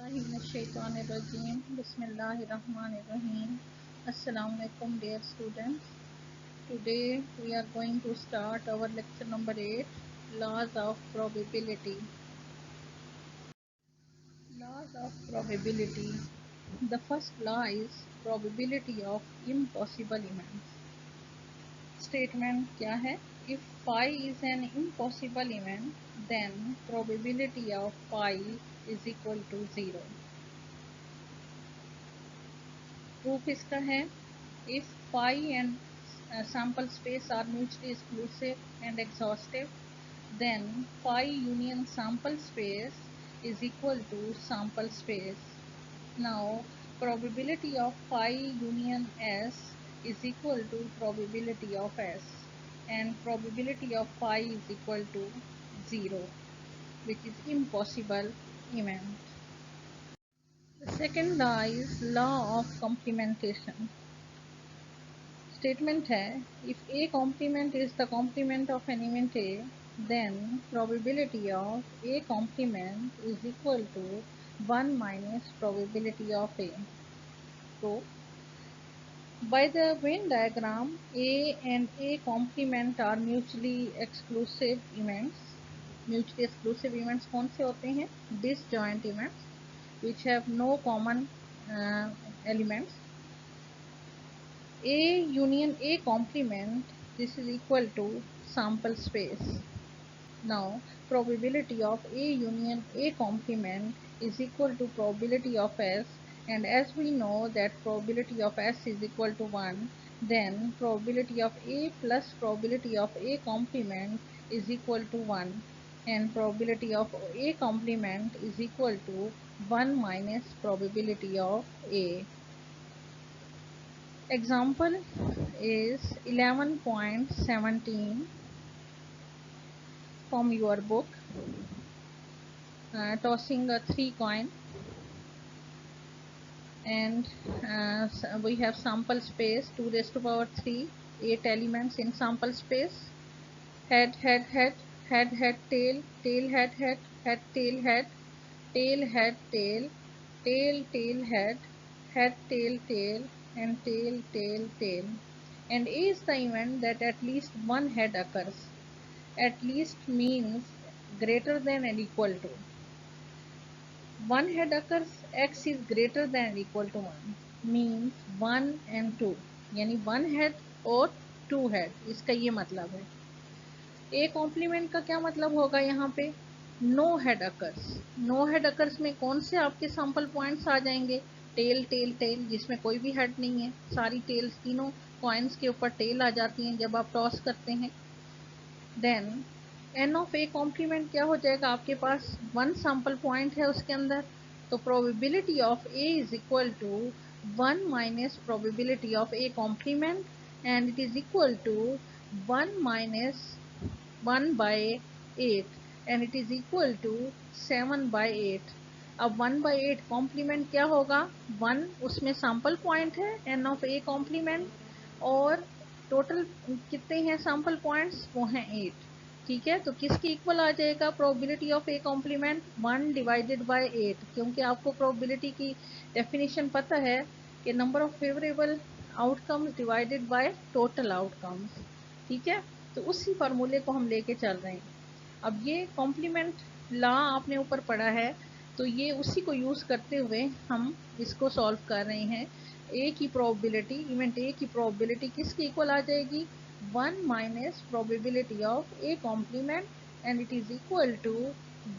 Bismillahirrahmanirrahim. Bismillahirrahmanirrahim. Assalamu alaikum dear students. Today we are going to start our lecture number 8, Laws of Probability. Laws of Probability. The first law is probability of impossible events. Statement क्या है? If phi is an impossible event, then probability of phi is equal to 0. Proof इसका है, if phi and sample space are mutually exclusive and exhaustive, then phi union sample space is equal to sample space. Now probability of phi union S is equal to probability of S, and probability of phi is equal to 0, which is impossible event. The second law is law of complementation. Statement है, if A complement is the complement of an element A, then probability of A complement is equal to 1 minus probability of A. So, by the Venn diagram, A and A complement are mutually exclusive events. Mutually exclusive events कौन से होते हैं? Disjoint events which have no common elements. A union A complement, this is equal to sample space. Now probability of A union A complement is equal to probability of S, and as we know that probability of S is equal to 1, then probability of A plus probability of A complement is equal to 1, and probability of A complement is equal to 1 minus probability of A. Example is 11.17 from your book. Tossing a 3 coin, and we have sample space 2 raised to power 3, 8 elements in sample space. Head, head, head, head, head, tail, tail, head, head, head, tail, head, tail, head, tail, tail, tail, head, head, tail, tail, and tail, tail, tail. And A is the event that at least one head occurs. At least means greater than and equal to. One head occurs, x is greater than or equal to 1, means 1 and 2, यानी 1 head और 2 head, इसका ये मतलब है. A complement का क्या मतलब होगा यहाँ पे? No head occurs. No head occurs में कौन से आपके सैंपल पॉइंट्स आ जाएंगे? टेल, टेल, टेल, जिसमें कोई भी हेड नहीं है. सारी टेल्स, तीनों कॉइन्स के ऊपर टेल आ जाती हैं जब आप टॉस करते हैं. Then n of A complement क्या हो जाएगा? आपके पास 1 सैंपल पॉइंट है उसके अंदर, तो probability of A is equal to 1 minus probability of A complement, and it is equal to 1 minus 1 by 8, and it is equal to 7 by 8. अब 1 by 8 complement क्या होगा? 1 उसमें सैंपल पॉइंट है एन ऑफ ए कॉम्प्लीमेंट, और total कितने हैं sample points? वो हैं 8. ठीक है, तो किसकी इक्वल आ जाएगा probability of A complement? 1 divided by 8, क्योंकि आपको प्रोबेबिलिटी की डेफिनेशन पता है कि number of favourable outcomes divided by total outcomes. ठीक है, तो उसी फार्मूले को हम लेके चल रहे हैं. अब ये कॉम्प्लीमेंट लॉ आपने ऊपर पढ़ा है, तो ये उसी को यूज़ करते हुए हम इसको सॉल्व कर रहे हैं. ए की प्रोबेबिलिटी, इवेंट ए की प्रोबेबिलिटी किसकी इक्वल आ जाएगी? 1 minus probability of A complement, and it is equal to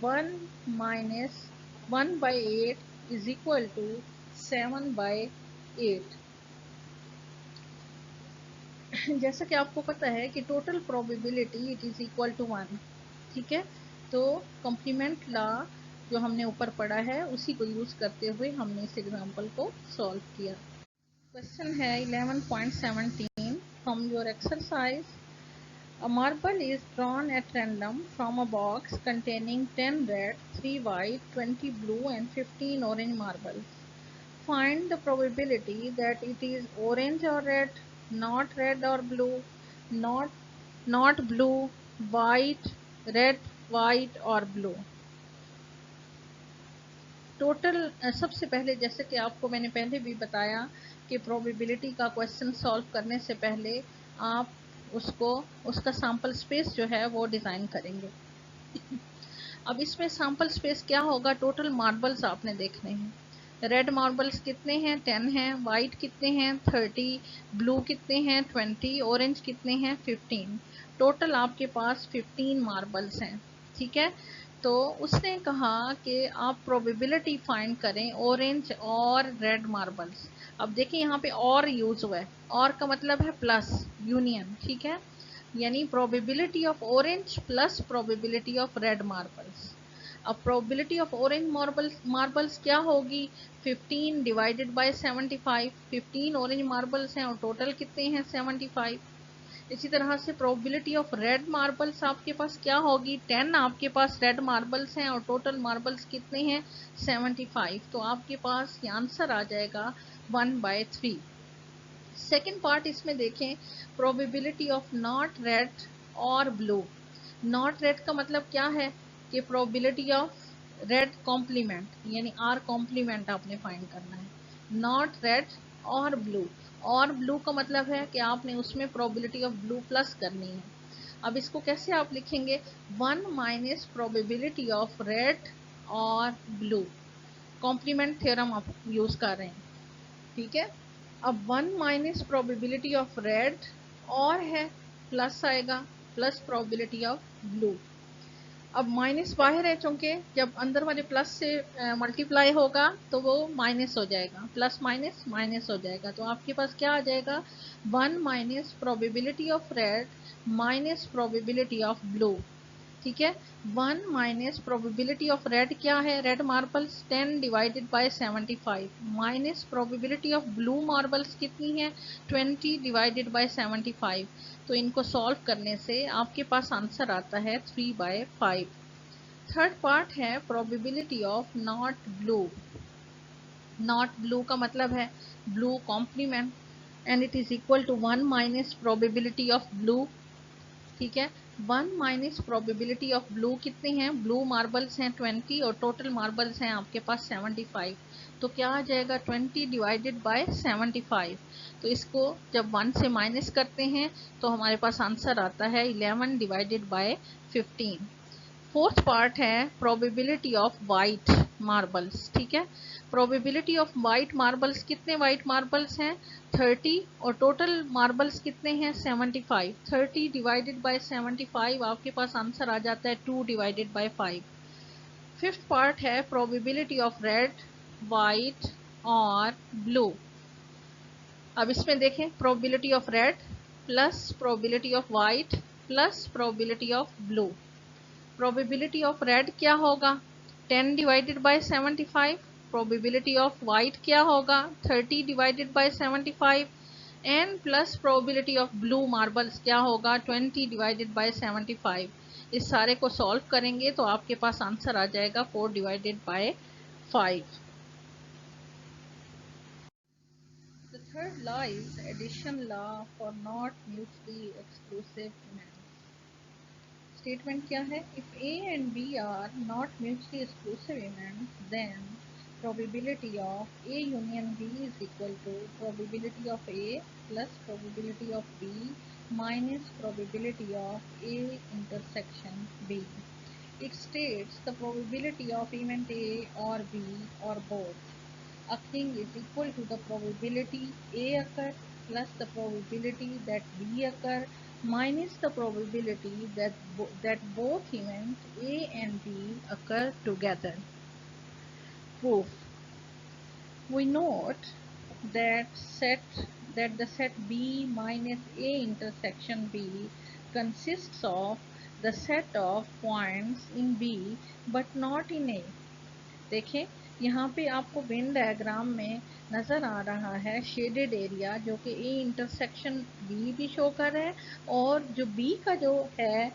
1 minus 1 by 8 is equal to 7 by 8. जैसा कि आपको पता है कि total probability it is equal to 1. ठीक है, तो कॉम्प्लीमेंट लॉ जो हमने ऊपर पढ़ा है उसी को यूज़ करते हुए हमने इस एग्जांपल को सॉल्व किया. क्वेश्चन है 11.17 from your exercise. A marble is drawn at random from a box containing 10 red, 3 white, 20 blue and 15 orange marbles. Find the probability that it is orange or red, not red or blue, not blue, white, red, white or blue. Total सबसे पहले जैसे कि आपको मैंने पहले भी बताया कि प्रोबेबिलिटी का क्वेश्चन सॉल्व करने से पहले आप उसका सैम्पल स्पेस जो है वो डिज़ाइन करेंगे। अब इसमें सैम्पल स्पेस क्या होगा, टोटल मार्बल्स आपने देखने हैं। रेड मार्बल्स कितने हैं, 10 हैं। वाइट कितने हैं, 30। ब्लू कितने हैं, 20। ऑरेंज कितने हैं, 15। टोटल आपके पास 15 मार्बल्स हैं, ठीक है। तो उसने कहा कि आप प्रोबेबिलिटी फाइंड करें ऑरेंज और रेड मार्बल्स। अब देखिए यहाँ पे और यूज हुआ है, और का मतलब है प्लस, यूनियन, ठीक है। यानी probability of orange plus probability of red marbles. अब प्रोबेबिलिटी ऑफ ऑरेंज मार्बल्स क्या होगी, 15 डिवाइडेड बाय 75। 15 ऑरेंज मार्बल्स हैं और टोटल कितने हैं, 75। इसी तरह से प्रोबेबिलिटी ऑफ रेड मार्बल्स आपके पास क्या होगी, 10 आपके पास रेड मार्बल्स हैं और टोटल मार्बल्स कितने हैं, 75। तो आपके पास ये आंसर आ जाएगा 1/3। सेकेंड पार्ट इसमें देखें, प्रोबेबिलिटी ऑफ नॉट रेड और ब्लू। नॉट रेड का मतलब क्या है कि प्रोबेबिलिटी ऑफ रेड कॉम्प्लीमेंट, यानी आर कॉम्प्लीमेंट आपने फाइंड करना है। नॉट रेड और ब्लू, और ब्लू का मतलब है कि आपने उसमें प्रोबेबिलिटी ऑफ ब्लू प्लस करनी है। अब इसको कैसे आप लिखेंगे, 1 माइनस प्रोबेबिलिटी ऑफ रेड और ब्लू। कॉम्प्लीमेंट थ्योरम आप यूज कर रहे हैं, ठीक है। अब 1 माइनस प्रोबेबिलिटी ऑफ रेड और है, प्लस आएगा, प्लस प्रोबेबिलिटी ऑफ ब्लू। अब माइनस बाहर है, चूंकि जब अंदर वाले प्लस से मल्टीप्लाई होगा तो वो माइनस हो जाएगा, प्लस माइनस माइनस हो जाएगा। तो आपके पास क्या आ जाएगा, 1 minus probability of red minus probability of blue, ठीक है। 1 माइनस प्रोबेबिलिटी ऑफ रेड क्या है, red marbles 10 divided by 75, minus probability of blue marbles कितनी है, 20 डिवाइडेड बाय 75। तो इनको सॉल्व करने से आपके पास आंसर आता है 3/5। थर्ड पार्ट है probability of not blue. Not blue का मतलब है blue complement, and it is equal to 1 minus probability of blue, ठीक है। 1 माइनस प्रोबेबिलिटी ऑफ ब्लू कितने हैं, ब्लू मार्बल्स हैं 20 और टोटल मार्बल्स हैं आपके पास 75। तो क्या आ जाएगा, 20 डिवाइडेड बाय 75। तो इसको जब 1 से माइनस करते हैं तो हमारे पास आंसर आता है 11 डिवाइडेड बाय 15। फोर्थ पार्ट है प्रोबेबिलिटी ऑफ वाइट मार्बल्स, ठीक है। प्रोबेबिलिटी ऑफ वाइट मार्बल्स, कितने वाइट मार्बल्स हैं, 30 और टोटल मार्बल्स कितने हैं, 75। 30 डिवाइडेड बाय 75 आपके पास आंसर आ जाता है 2 डिवाइडेड बाय 5। फिफ्थ पार्ट है प्रोबेबिलिटी ऑफ रेड, वाइट और ब्लू। अब इसमें देखें, probability of red plus probability of white plus probability of blue. Probability of red क्या होगा, 10 divided by 75। Probability of white क्या होगा, 30 divided by 75। And plus probability of blue marbles क्या होगा, 20 डिवाइडेड बाय 75। इस सारे को सॉल्व करेंगे तो आपके पास आंसर आ जाएगा 4 divided by 5। The third law is addition law for not mutually exclusive events. Statement क्या है, if A and B are not mutually exclusive events, then probability of A union B is equal to probability of A plus probability of B minus probability of A intersection B. It states the probability of event A or B or both occurring is equal to the probability A occur plus the probability that B occur minus the probability that both events A and B occur together. Proof. We note that the set B minus A intersection B consists of the set of points in B but not in A. देखें, यहाँ पे आपको Venn diagram में नज़र आ रहा है shaded area जो कि ए इंटरसेक्शन बी भी शो कर रहा है, और जो बी का जो है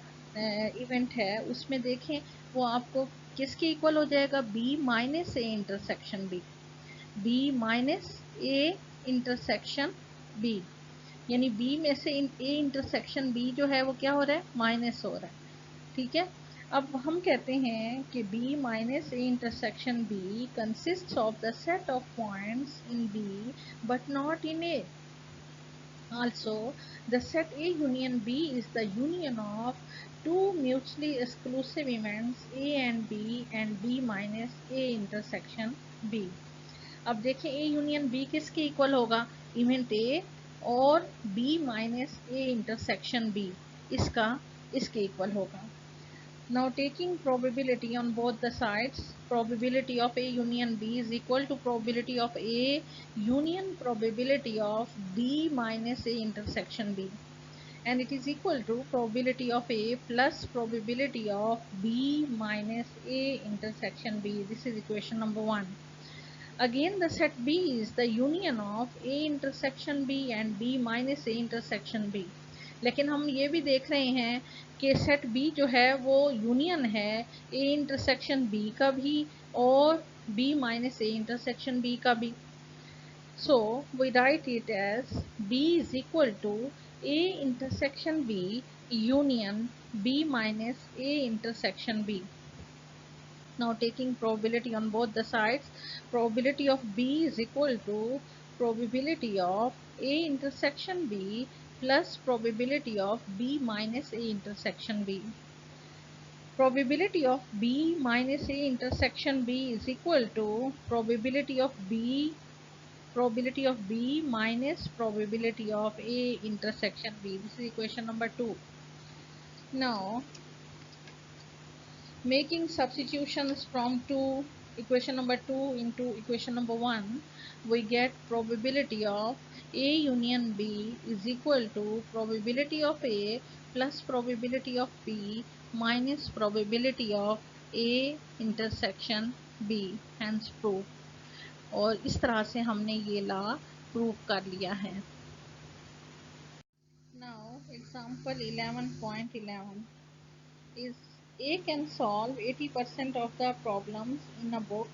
इवेंट है उसमें देखें वो आपको किसके इक्वल हो जाएगा, B minus A intersection B, B minus A intersection B, यानी बी में से ए इंटरसेक्शन बी जो है वो क्या हो रहा है, माइनस हो रहा है, ठीक है। अब हम कहते हैं कि B minus A intersection B consists of the set of points in B but not in A. Also, the set A union B is the union of two mutually exclusive events A and B minus A intersection B. अब देखें A union B किसके equal होगा, event A और B minus A intersection B इसके equal होगा. Now taking probability on both the sides, probability of A union B is equal to probability of A union probability of B minus A intersection B, and it is equal to probability of A plus probability of B minus A intersection B. This is equation number 1. Again the set B is the union of A intersection B and B minus A intersection B. लेकिन हम ये भी देख रहे हैं कि set B जो है वो यूनियन है A इंटरसेक्शन B का भी और B minus A intersection B का भी. So we write it as B is equal to A intersection B union B minus A intersection B. Now taking probability on both the sides, probability of B is equal to probability of A intersection B plus probability of B minus A intersection B. Probability of B minus A intersection B is equal to probability of B minus probability of A intersection B. This is equation number 2. Now making substitutions from equation number 2 into equation number 1, we get probability of A union B is equal to probability of A plus probability of B minus probability of A intersection B, hence proof. और इस तरह से हमने ये law prove कर लिया है. Now example 11.11 is A can solve 80% of the problems in a book,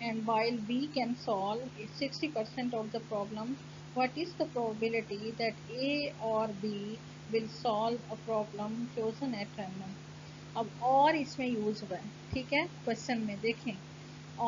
and while B can solve 60% of the problems. What is the probability that A or B will solve a problem chosen at random? अब और इसमें use हुआ है, ठीक है. Question में देखें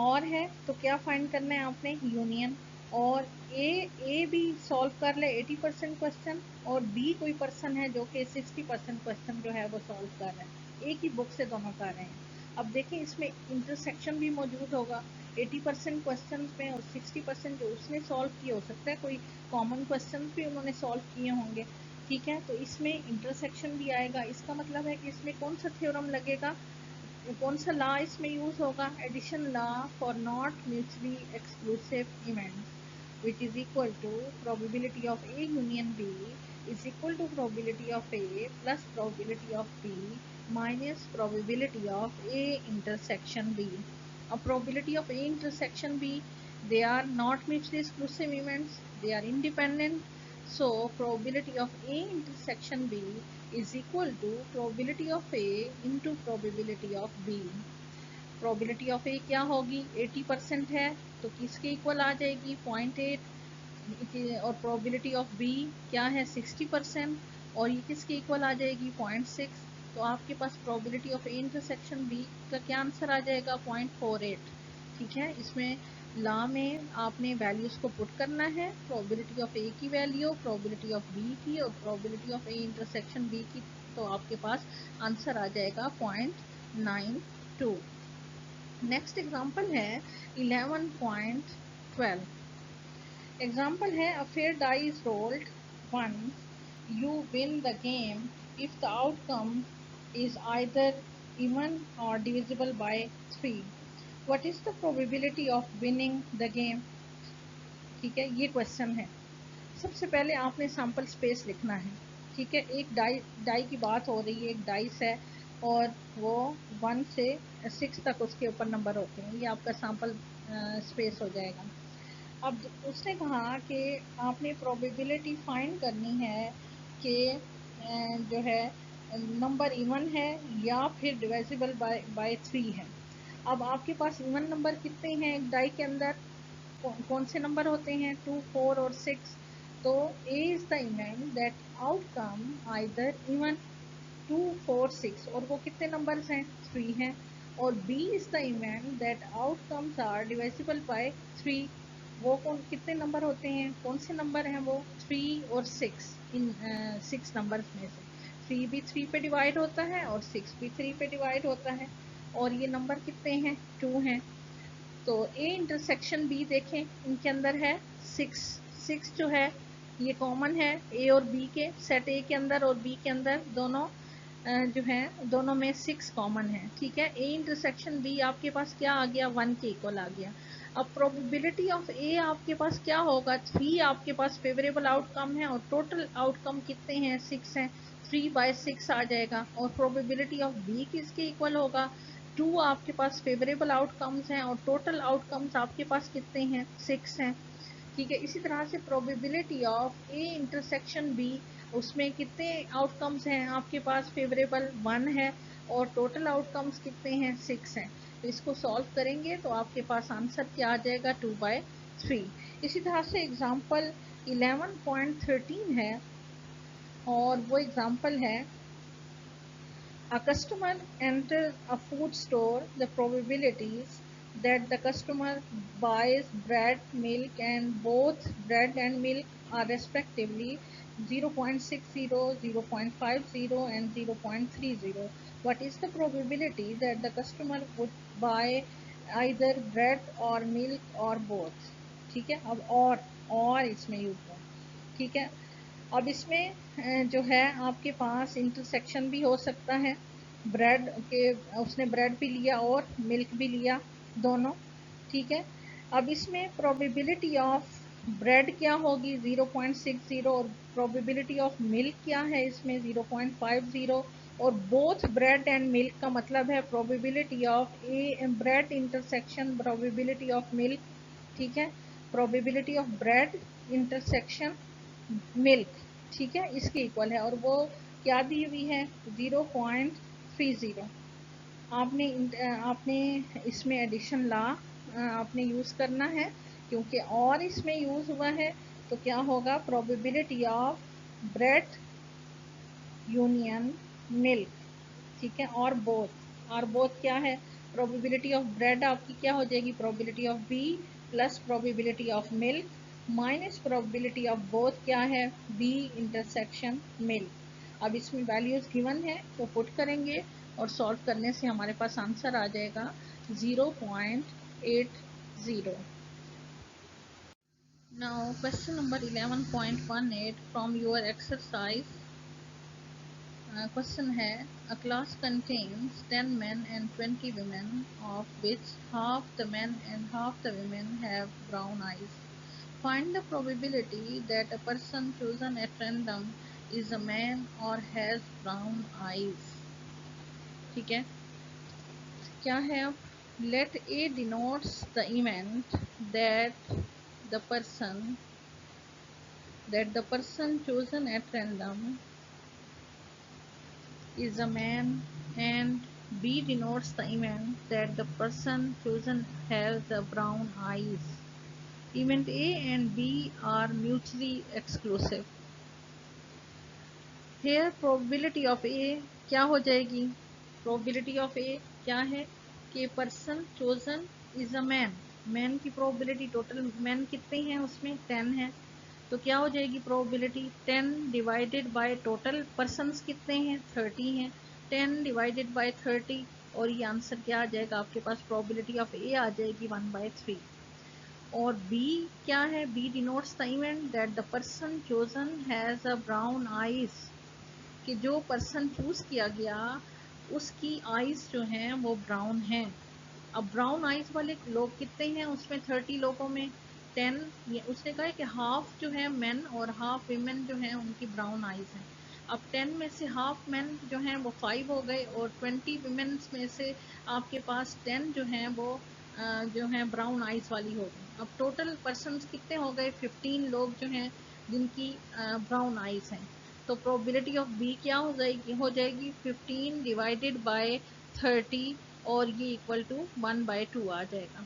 और है तो क्या फाइंड करना है आपने, यूनियन. और ए भी सॉल्व कर ले 80% क्वेश्चन और बी कोई पर्सन है जो कि 60% क्वेश्चन जो है वो सॉल्व कर रहा है, एक ही बुक से दोनों कर रहे हैं. अब देखें इसमें इंटरसेक्शन भी मौजूद होगा 80% क्वेश्चन में और 60% जो उसने सॉल्व किए, हो सकता है कोई कॉमन क्वेश्चन भी उन्होंने सॉल्व किए होंगे, ठीक है. तो इसमें इंटरसेक्शन भी आएगा. इसका मतलब है कि इसमें कौन सा थ्योरम लगेगा, कौन सा लॉ इसमें यूज होगा, addition law for not mutually exclusive events, which is equal to probability of A union B is equal to probability of A plus probability of B minus probability of A intersection B. A probability of A intersection B, they are not mutually exclusive events, they are independent. So probability of A intersection B is equal to probability of A into probability of B. Probability of A क्या होगी, 80% है तो किसके equal आ जाएगी, 0.8. और probability of B क्या है, 60% और ये किसके इक्वल आ जाएगी, 0.6. तो आपके पास probability of A intersection B का क्या आंसर आ जाएगा, 0.48. ठीक है. इसमें लॉ में आपने वैल्यूज को पुट करना है, प्रोबेबिलिटी ऑफ ए की वैल्यू, प्रोबेबिलिटी ऑफ बी की और probability of A intersection B की, तो आपके पास आंसर आ जाएगा 0.92. नेक्स्ट एग्जाम्पल है 11.12. एग्जाम्पल है a fair die is rolled once, you win the game if the outcome is either even or divisible by 3. What is the probability of winning the game. ठीक है, ये question है. सबसे पहले आपने sample space लिखना है, ठीक है. एक डाई की बात हो रही है, एक डाइस है और वो 1 से 6 तक उसके ऊपर नंबर होते हैं, ये आपका सैम्पल स्पेस हो जाएगा. अब उसने कहा कि आपने प्रोबेबिलिटी फाइंड करनी है कि जो है नंबर इवन है या फिर डिविजिबल बाय 3 है. अब आपके पास इवन नंबर कितने हैं एक डाई के अंदर, कौन से नंबर होते हैं, 2, 4 और 6. तो A is the event that outcome either even 2, 4, 6 और वो कितने नंबर्स हैं, 3 हैं। और B is the event that outcomes are divisible by 3। वो कौन कितने नंबर होते हैं, कौन से नंबर हैं वो, 3 और 6। इन 6 नंबर्स में से 3 भी 3 पे डिवाइड होता है और 6 भी 3 पे डिवाइड होता है। और ये नंबर कितने हैं, 2 हैं। तो A इंटरसेक्शन B देखें, इनके अंदर है 6। 6 जो है ये कॉमन है A और B के, सेट A के अंदर और B के अंदर दोनों जो है दोनों में 6 कॉमन है। ठीक है, A इंटरसेक्शन B आपके पास क्या आ गया, 1 के इक्वल आ गया। अब प्रोबेबिलिटी ऑफ A आपके पास क्या होगा, 3 आपके पास फेवरेबल आउटकम है और टोटल आउटकम कितने हैं, 6 हैं, 3/6 आ जाएगा। और प्रोबेबिलिटी ऑफ B किसके इक्वल होगा, 2 आपके पास फेवरेबल आउटकम्स हैं और टोटल आउटकम्स आपके पास कितने हैं, 6 हैं। ठीक है, इसी तरह से probability of A intersection B, उसमें कितने आउटकम्स हैं आपके पास, फेवरेबल 1 है और टोटल आउटकम्स कितने हैं, 6 हैं। तो इसको सॉल्व करेंगे तो आपके पास आंसर क्या आ जाएगा, 2/3। इसी तरह से एग्जाम्पल 11.13 है और वो एग्जाम्पल है, a customer enters a food store. The probabilities that the customer buys bread, milk, and both bread and milk are respectively 0.60, 0.50, and 0.30. What is the probability that the customer would buy either bread or milk or both? ठीक है, अब और इसमें use है। ठीक है, अब इसमें जो है आपके पास इंटरसेक्शन भी हो सकता है, ब्रेड के, उसने ब्रेड भी लिया और मिल्क भी लिया, दोनों। ठीक है, अब इसमें प्रोबेबिलिटी ऑफ ब्रेड क्या होगी, 0.60 और प्रोबेबिलिटी ऑफ मिल्क क्या है इसमें, 0.50। और बोथ ब्रेड एंड मिल्क का मतलब है probability of A bread intersection probability of milk. ठीक है, probability of bread intersection milk, ठीक है, इसके इक्वल है। और वो क्या दी हुई है, 0.30। आपने इसमें एडिशन ला आपने यूज़ करना है, क्योंकि और इसमें यूज़ हुआ है। तो क्या होगा, probability of bread union milk, ठीक है, और बोथ क्या है, प्रोबेबिलिटी ऑफ ब्रेड आपकी क्या हो जाएगी, probability of B plus probability of milk minus probability of both क्या है, बी इंटरसेक्शन मिल्क। अब इसमें वैल्यूज गिवन है तो पुट करेंगे और सॉल्व करने से हमारे पास आंसर आ जाएगा 0.80। Now question number 11.18 from your exercise. Question है, a class contains 10 men and 20 women, of which half the men and half the women have brown eyes. Find the probability that a person chosen at random is a man or has brown eyes. ठीक है, क्या है अब, let A denotes the event that the person chosen at random is a man, and B denotes the event that the person chosen has the brown eyes. Event A and B are mutually exclusive. Here probability of A क्या हो जाएगी, probability of A क्या है कि person chosen is a man, man की probability total man कितने हैं उसमें 10 है, तो क्या हो जाएगी probability 10 divided by total persons कितने हैं 30 हैं, 10 डिवाइडेड बाय 30 और ये आंसर क्या आ जाएगा आपके पास, प्रोबेबिलिटी ऑफ ए आ जाएगी 1/3। और बी क्या है, B denotes the event that the person chosen has a brown eyes, कि जो पर्सन चूज किया गया उसकी आइज जो हैं वो ब्राउन हैं। अब ब्राउन आइज वाले लोग कितने हैं उसमें, 30 लोगों में 10, ये उसने कहा है कि हाफ जो है मेन और हाफ वीमेन जो हैं उनकी ब्राउन आइज हैं। अब 10 में से हाफ मेन जो हैं वो 5 हो गए और 20 वीमेन्स में से आपके पास 10 जो हैं वो जो हैं ब्राउन आइज वाली हो गई। अब टोटल पर्सन्स कितने हो गए, 15 लोग जो हैं जिनकी ब्राउन आइज हैं। तो प्रोबेबिलिटी ऑफ बी क्या हो जाएगी 15 डिवाइडेड बाय 30 और ये इक्वल टू 1/2 आ जाएगा।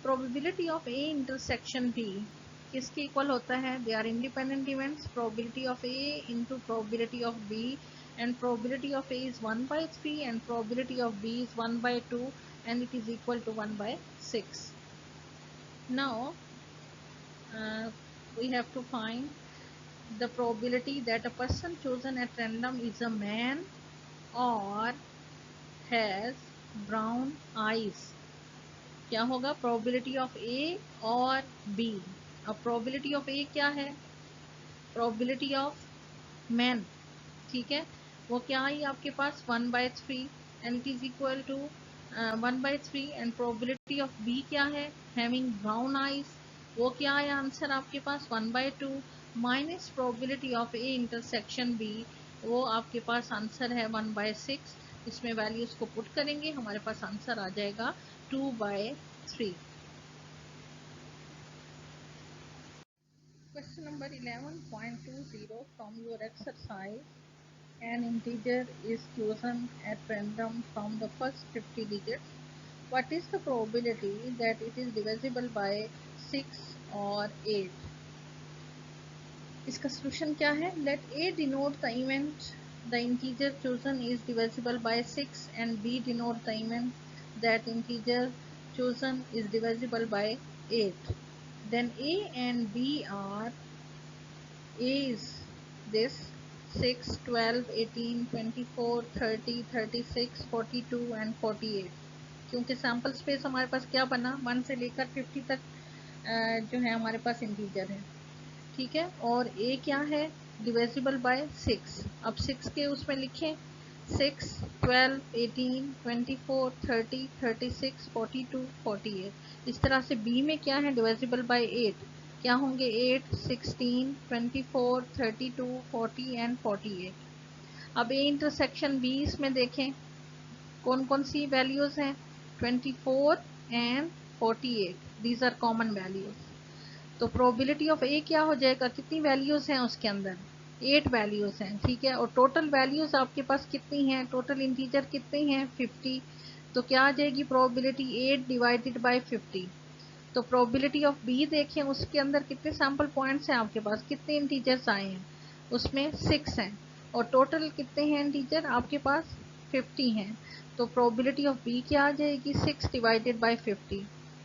Probability of A intersection B किसके इक्वल होता है, they are independent events, probability of A into probability of B and probability of A is 1 by 3 and probability of B is 1 by 2 and it is equal to 1 by 6. Now we have to find the probability that a person chosen at random is a man or has brown eyes. क्या होगा? Probability of ए और B. अब probability of A क्या है? Probability of man. ठीक है, वो क्या आई आपके पास? 1/3 and it is equal to 1/3 and probability of B क्या है? Having brown eyes. वो क्या है आंसर आपके पास? 1/2 minus probability of A intersection B. वो आपके पास आंसर है 1/6. इसमें वैल्यूज को पुट करेंगे, हमारे पास आंसर आ जाएगा 2/3. Question number 11.20 from your exercise. An integer is chosen at random from the first 50 digits. What is the probability that it is divisible by 6 or 8? इसका solution क्या है? Let A denote the event the integer chosen is divisible by 6 and B denote the event that integer chosen is divisible by 8. Then A and B are, A is this 6, 12, 18, 24, 30, 36, 42 and 48. क्योंकि sample space हमारे पास क्या बना? 1 से लेकर 50 तक जो है हमारे पास इंटीजर है. ठीक है, और A क्या है? Divisible by 6. अब 6 के उसमें लिखें 6, 12, 18, 24, 30, 36, 42, 48. इस तरह से B में क्या है? Divisible by 8. क्या होंगे? 8, 16, 24, 32, 40 एंड 48. अब A इंटरसेक्शन B इसमें देखें कौन कौन सी वैल्यूज हैं? 24 and 48. These are common values. तो प्रोबेबिलिटी ऑफ ए क्या हो जाएगा? कितनी वैल्यूज हैं उसके अंदर? 8 वैल्यूज हैं. ठीक है, और टोटल वैल्यूज आपके पास कितनी हैं? टोटल इंटीजर कितने हैं? 50. तो क्या आ जाएगी प्रोबेबिलिटी? 8 divided by 50. तो प्रोबेबिलिटी ऑफ बी देखें, उसके अंदर कितने सैम्पल पॉइंट्स हैं आपके पास? कितने इंटीजर्स आए हैं? उसमें 6 हैं. और टोटल कितने हैं इंटीजर आपके पास? 50 हैं. तो प्रोबेबिलिटी ऑफ बी क्या आ जाएगी? 6 डिवाइडेड बाय 50.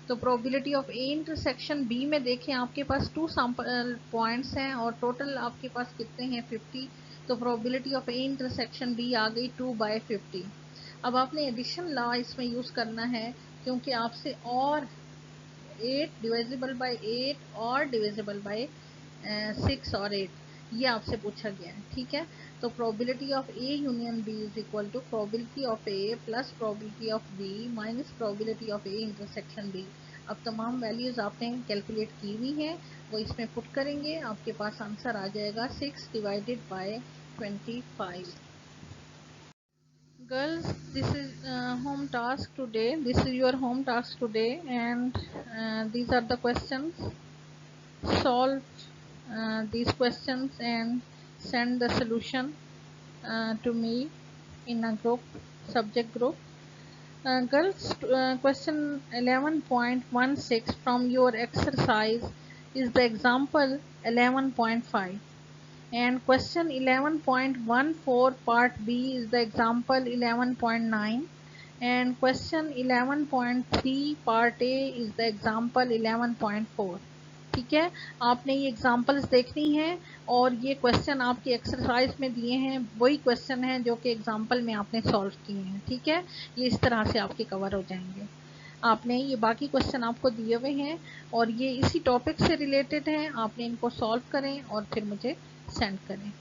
तो probability of A intersection B में देखें आपके पास 2 सैम्पल पॉइंट्स हैं और टोटल आपके पास कितने हैं? 50. तो probability of A intersection B आ गई 2/50. अब आपने एडिशन लॉ इसमें यूज़ करना है क्योंकि आपसे और 8 डिविजिबल बाय 8 और डिविजिबल बाय 6 और 8 ये आपसे पूछा गया है. ठीक है, तो probability of A union B is equal to probability of A plus probability of B minus probability of A intersection B. अब तमाम वैल्यूज आपने कैलकुलेट की हुई हैं, वो इसमें पुट करेंगे, आपके पास आंसर आ जाएगा 6 divided by 25. Girls, this is home task today. This is your home task today, and these are the questions. Solve these questions and send the solution to me in a group, subject group. Girls, question 11.16 from your exercise is the example 11.5. And question 11.14 part B is the example 11.9 and question 11.3 part A is the example 11.4. ठीक है, आपने ये examples देखनी है और ये question आपकी exercise में दिए हैं, वही क्वेश्चन हैं जो कि एग्जाम्पल में आपने सॉल्व किए हैं. ठीक है, ये इस तरह से आपके कवर हो जाएंगे. आपने ये बाकी क्वेश्चन आपको दिए हुए हैं और ये इसी टॉपिक से रिलेटेड हैं. आपने इनको सॉल्व करें और फिर मुझे सेंड करें.